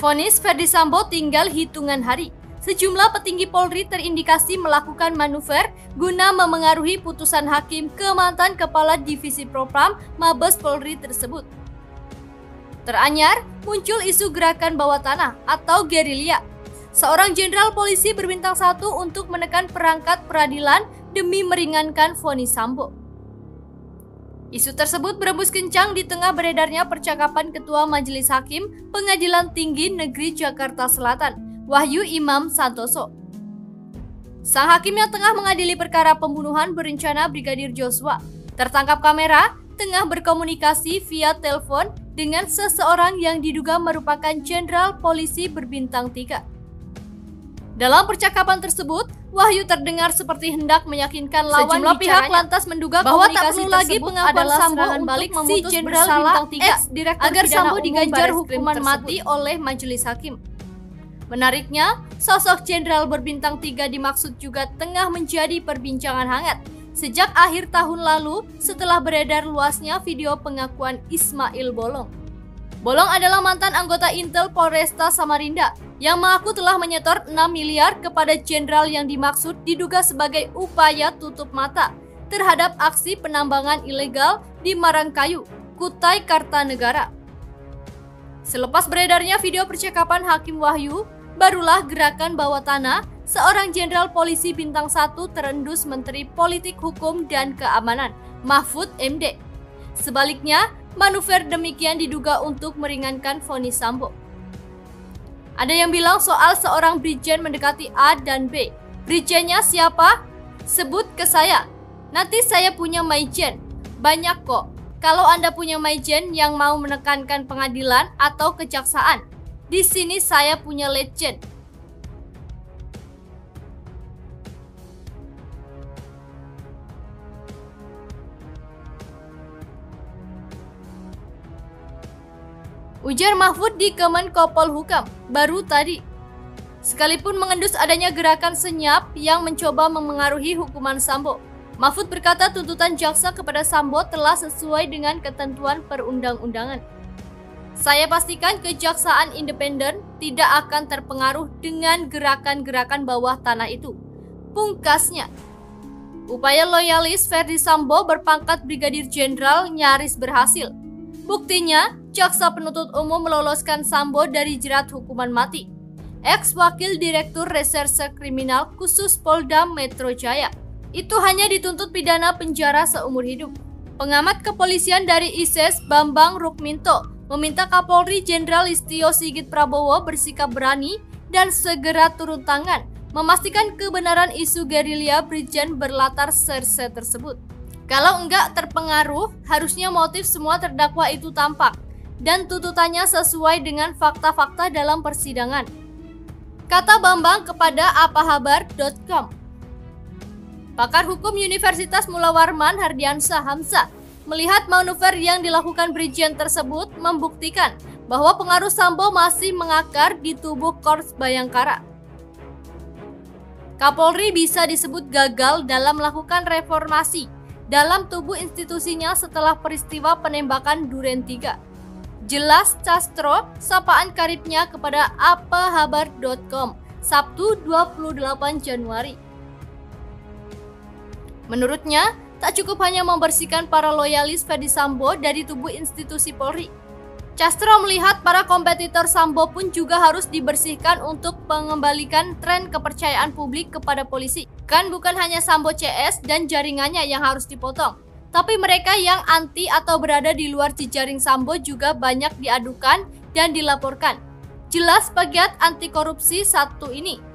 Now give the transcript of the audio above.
Vonis Ferdi Sambo tinggal hitungan hari. Sejumlah petinggi Polri terindikasi melakukan manuver guna memengaruhi putusan hakim ke mantan Kepala Divisi Propam Mabes Polri tersebut. Teranyar, muncul isu gerakan bawah tanah atau gerilya. Seorang jenderal polisi berbintang 1 untuk menekan perangkat peradilan demi meringankan vonis Sambo. Isu tersebut berembus kencang di tengah beredarnya percakapan Ketua Majelis Hakim Pengadilan Tinggi Negeri Jakarta Selatan, Wahyu Imam Santoso. Sang hakim yang tengah mengadili perkara pembunuhan berencana Brigadir Joshua tertangkap kamera tengah berkomunikasi via telepon dengan seseorang yang diduga merupakan jenderal polisi berbintang 3. Dalam percakapan tersebut, Wahyu terdengar seperti hendak meyakinkan lawan. Sejumlah pihak lantas menduga bahwa tak perlu lagi pengakuan Sambo balik si jenderal bintang 3 agar Sambo diganjar hukuman mati oleh majelis hakim. Menariknya, sosok jenderal berbintang 3 dimaksud juga tengah menjadi perbincangan hangat sejak akhir tahun lalu setelah beredar luasnya video pengakuan Ismail Bolong. Bolong adalah mantan anggota Intel Polresta Samarinda yang mengaku telah menyetor 6 miliar kepada jenderal yang dimaksud diduga sebagai upaya tutup mata terhadap aksi penambangan ilegal di Marangkayu, Kutai Kartanegara. Selepas beredarnya video percakapan Hakim Wahyu, barulah gerakan bawah tanah seorang jenderal polisi bintang 1 terendus Menteri Politik Hukum dan Keamanan, Mahfud MD. Sebaliknya, manuver demikian diduga untuk meringankan vonis Sambo. Ada yang bilang soal seorang brigjen mendekati A dan B. Brigjennya siapa? Sebut ke saya. Nanti saya punya maijen. Banyak kok. Kalau Anda punya maijen yang mau menekankan pengadilan atau kejaksaan, di sini saya punya legend. Ujar Mahfud di Kemenkopol Hukam baru tadi. Sekalipun mengendus adanya gerakan senyap yang mencoba memengaruhi hukuman Sambo, Mahfud berkata tuntutan jaksa kepada Sambo telah sesuai dengan ketentuan perundang-undangan. Saya pastikan kejaksaan independen tidak akan terpengaruh dengan gerakan-gerakan bawah tanah itu. Pungkasnya, upaya loyalis Ferdi Sambo berpangkat Brigadir Jenderal nyaris berhasil. Buktinya, jaksa penuntut umum meloloskan Sambo dari jerat hukuman mati. Ex-wakil Direktur Reserse Kriminal Khusus Polda Metro Jaya itu hanya dituntut pidana penjara seumur hidup. Pengamat kepolisian dari ISIS Bambang Rukminto meminta Kapolri Jenderal Listio Sigit Prabowo bersikap berani dan segera turun tangan memastikan kebenaran isu gerilya Brigjen berlatar Serse tersebut. Kalau enggak terpengaruh, harusnya motif semua terdakwa itu tampak dan tuntutannya sesuai dengan fakta-fakta dalam persidangan, kata Bambang kepada apahabar.com. Pakar hukum Universitas Mula Warman Hardiansyah Hamzah melihat manuver yang dilakukan Brigjen tersebut membuktikan bahwa pengaruh Sambo masih mengakar di tubuh Korps Bayangkara. Kapolri bisa disebut gagal dalam melakukan reformasi dalam tubuh institusinya setelah peristiwa penembakan Duren 3. Jelas Castro sapaan karibnya kepada apahabar.com Sabtu 28 Januari. Menurutnya, tak cukup hanya membersihkan para loyalis Ferdi Sambo dari tubuh institusi Polri. Castro melihat para kompetitor Sambo pun juga harus dibersihkan untuk mengembalikan tren kepercayaan publik kepada polisi. Kan bukan hanya Sambo CS dan jaringannya yang harus dipotong, tapi mereka yang anti atau berada di luar jejaring Sambo juga banyak diadukan dan dilaporkan. Jelas pegiat anti korupsi satu ini